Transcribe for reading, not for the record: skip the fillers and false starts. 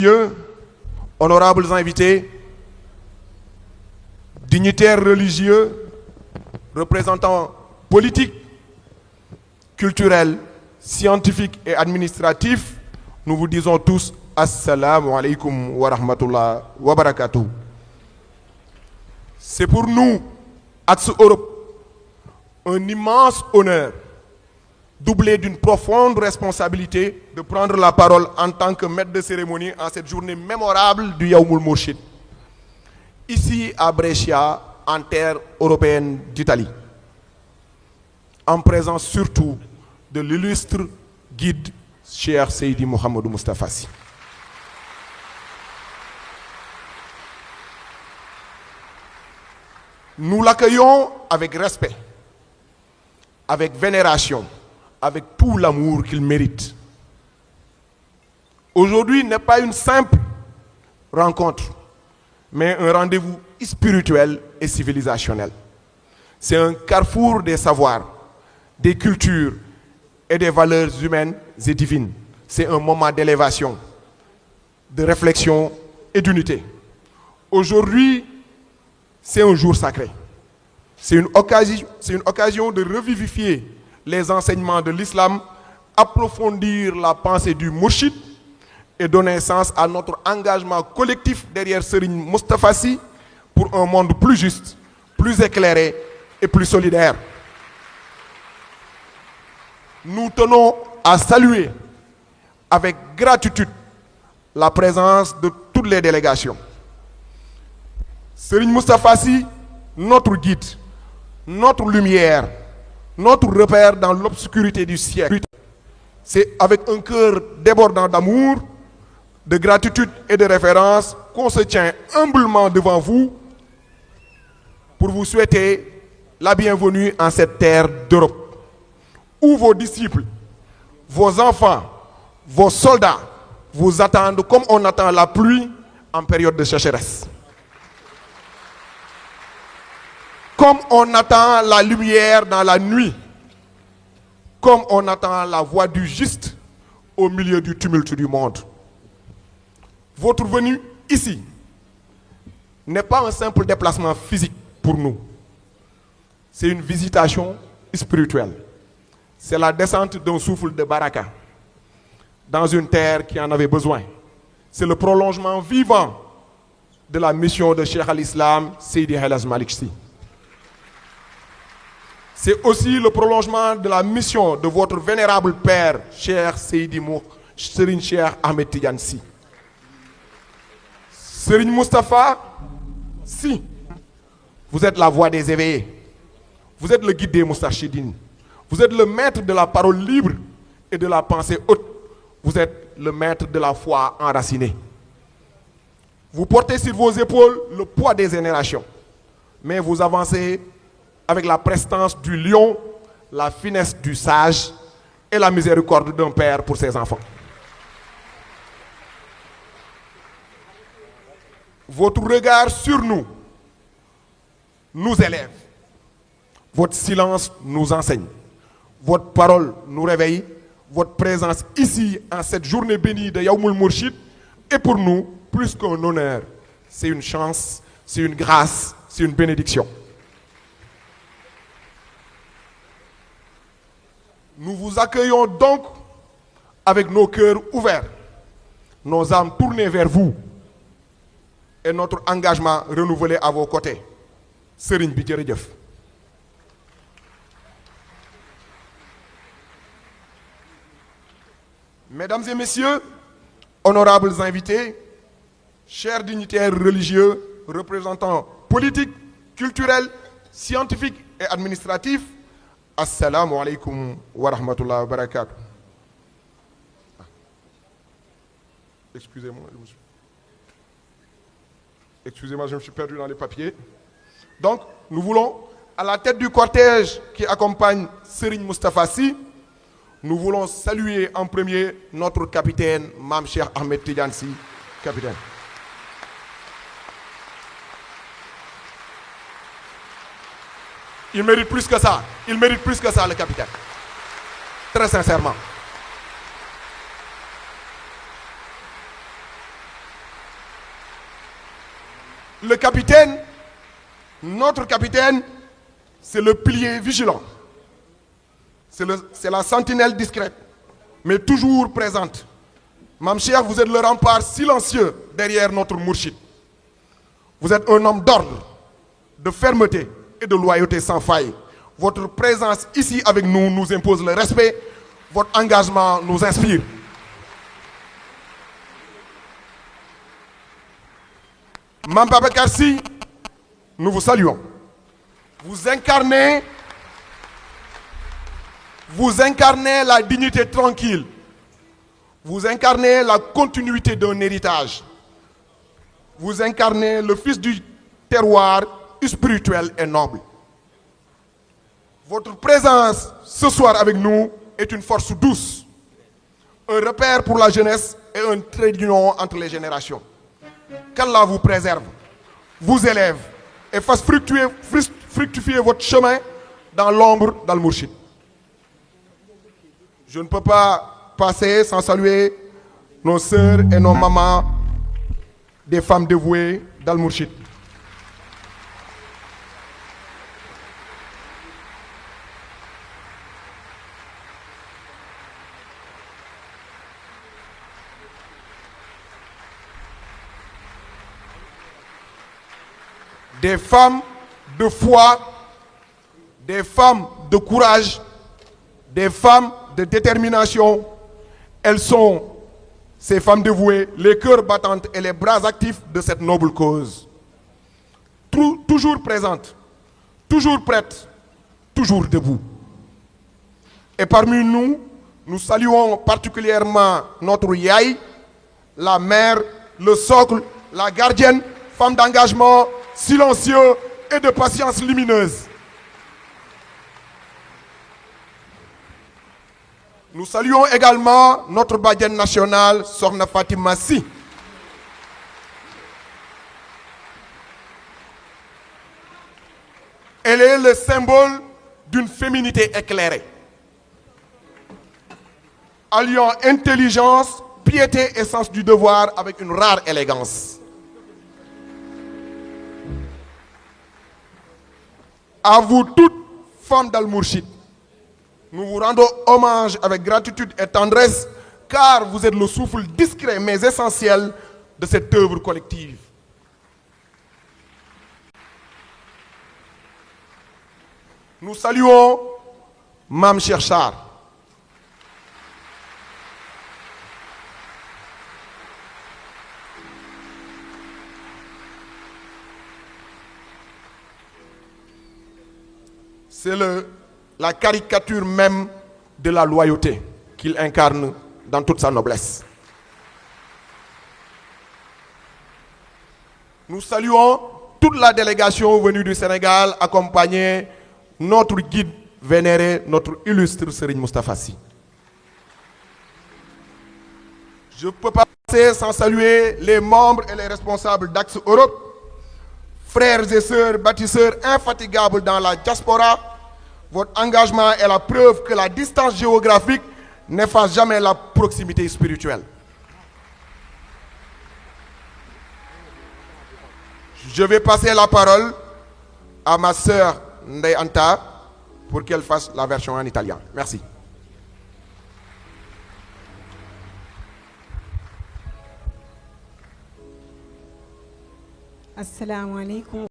Dieu, honorables invités, dignitaires religieux, représentants politiques, culturels, scientifiques et administratifs, nous vous disons tous Assalamu alaikum wa rahmatullah wa barakatuh. C'est pour nous, Axe Europe, un immense honneur, doublé d'une profonde responsabilité, de prendre la parole en tant que maître de cérémonie en cette journée mémorable du Yaoumoul Mourchid, ici à Brescia, en terre européenne d'Italie, en présence surtout de l'illustre guide Cheikh Seydi Mouhamadou Moustapha Sy. Nous l'accueillons avec respect, avec vénération, avec tout l'amour qu'il mérite. Aujourd'hui n'est pas une simple rencontre, mais un rendez-vous spirituel et civilisationnel. C'est un carrefour des savoirs, des cultures et des valeurs humaines et divines. C'est un moment d'élévation, de réflexion et d'unité. Aujourd'hui, c'est un jour sacré. C'est une occasion de revivifier les enseignements de l'islam, approfondir la pensée du Mourchid et donner sens à notre engagement collectif derrière Serigne Moustapha Sy pour un monde plus juste, plus éclairé et plus solidaire. Nous tenons à saluer avec gratitude la présence de toutes les délégations. Serigne Moustapha Sy, notre guide, notre lumière, notre repère dans l'obscurité du siècle. C'est avec un cœur débordant d'amour, de gratitude et de révérence qu'on se tient humblement devant vous pour vous souhaiter la bienvenue en cette terre d'Europe, où vos disciples, vos enfants, vos soldats vous attendent comme on attend la pluie en période de sécheresse. Comme on attend la lumière dans la nuit, comme on attend la voix du juste au milieu du tumulte du monde. Votre venue ici n'est pas un simple déplacement physique pour nous. C'est une visitation spirituelle. C'est la descente d'un souffle de baraka dans une terre qui en avait besoin. C'est le prolongement vivant de la mission de Cheikh al-Islam Seydi El Hadji Malick Sy. C'est aussi le prolongement de la mission de votre vénérable père, Cheikh Seydi Serigne Cheikh Ahmed Tidiane Sy. Serigne Moustapha Sy, vous êtes la voix des éveillés. Vous êtes le guide des Moustarchidines. Vous êtes le maître de la parole libre et de la pensée haute. Vous êtes le maître de la foi enracinée. Vous portez sur vos épaules le poids des générations, mais vous avancez avec la prestance du lion, la finesse du sage et la miséricorde d'un père pour ses enfants. Votre regard sur nous nous élève. Votre silence nous enseigne. Votre parole nous réveille. Votre présence ici, en cette journée bénie de Yaoumoul Mourchid, est pour nous plus qu'un honneur. C'est une chance, c'est une grâce, c'est une bénédiction. Nous vous accueillons donc avec nos cœurs ouverts, nos âmes tournées vers vous et notre engagement renouvelé à vos côtés. Serigne bi jërëjëf. Mesdames et messieurs, honorables invités, chers dignitaires religieux, représentants politiques, culturels, scientifiques et administratifs, Assalamu alaikum wa rahmatullah wa barakatuh. Excusez-moi, je me suis perdu dans les papiers. Donc, nous voulons, à la tête du cortège qui accompagne Serigne Moustapha Sy, nous voulons saluer en premier notre capitaine, Mame Cheikh Ahmed Tidiane Sy, capitaine. Il mérite plus que ça. Il mérite plus que ça, le capitaine. Très sincèrement. Le capitaine, notre capitaine, c'est le pilier vigilant. C'est la sentinelle discrète, mais toujours présente. Mame Cheikh, vous êtes le rempart silencieux derrière notre Mourchid. Vous êtes un homme d'ordre, de fermeté et de loyauté sans faille. Votre présence ici avec nous nous impose le respect. Votre engagement nous inspire. Mame Babacar Sy, nous vous saluons. Vous incarnez la dignité tranquille. Vous incarnez la continuité d'un héritage. Vous incarnez le fils du terroir spirituel et noble. Votre présence ce soir avec nous est une force douce, un repère pour la jeunesse et un trait d'union entre les générations. Qu'Allah vous préserve, vous élève et fasse fructifier votre chemin dans l'ombre d'Al-Mourchid. Je ne peux pas passer sans saluer nos sœurs et nos mamans, des femmes dévouées d'Al-Mourchid. Des femmes de foi, des femmes de courage, des femmes de détermination. Elles sont, ces femmes dévouées, les cœurs battantes et les bras actifs de cette noble cause. Toujours présentes, toujours prêtes, toujours debout. Et parmi nous, nous saluons particulièrement notre Yaï, la mère, le socle, la gardienne, femme d'engagement, silencieux et de patience lumineuse. Nous saluons également notre badienne nationale, Sokhna Fatima Sy. Elle est le symbole d'une féminité éclairée, alliant intelligence, piété et sens du devoir avec une rare élégance. À vous toutes, femmes d'Al-Mourchid, nous vous rendons hommage avec gratitude et tendresse, car vous êtes le souffle discret mais essentiel de cette œuvre collective. Nous saluons Mame Cheikh Sarr. C'est la caricature même de la loyauté qu'il incarne dans toute sa noblesse. Nous saluons toute la délégation venue du Sénégal accompagner notre guide vénéré, notre illustre Serigne Moustapha Sy. Je ne peux pas passer sans saluer les membres et les responsables d'Axe Europe, frères et sœurs bâtisseurs infatigables dans la diaspora. Votre engagement est la preuve que la distance géographique n'efface jamais la proximité spirituelle. Je vais passer la parole à ma sœur Ndeye Anta pour qu'elle fasse la version en italien. Merci. Assalamu alaikum.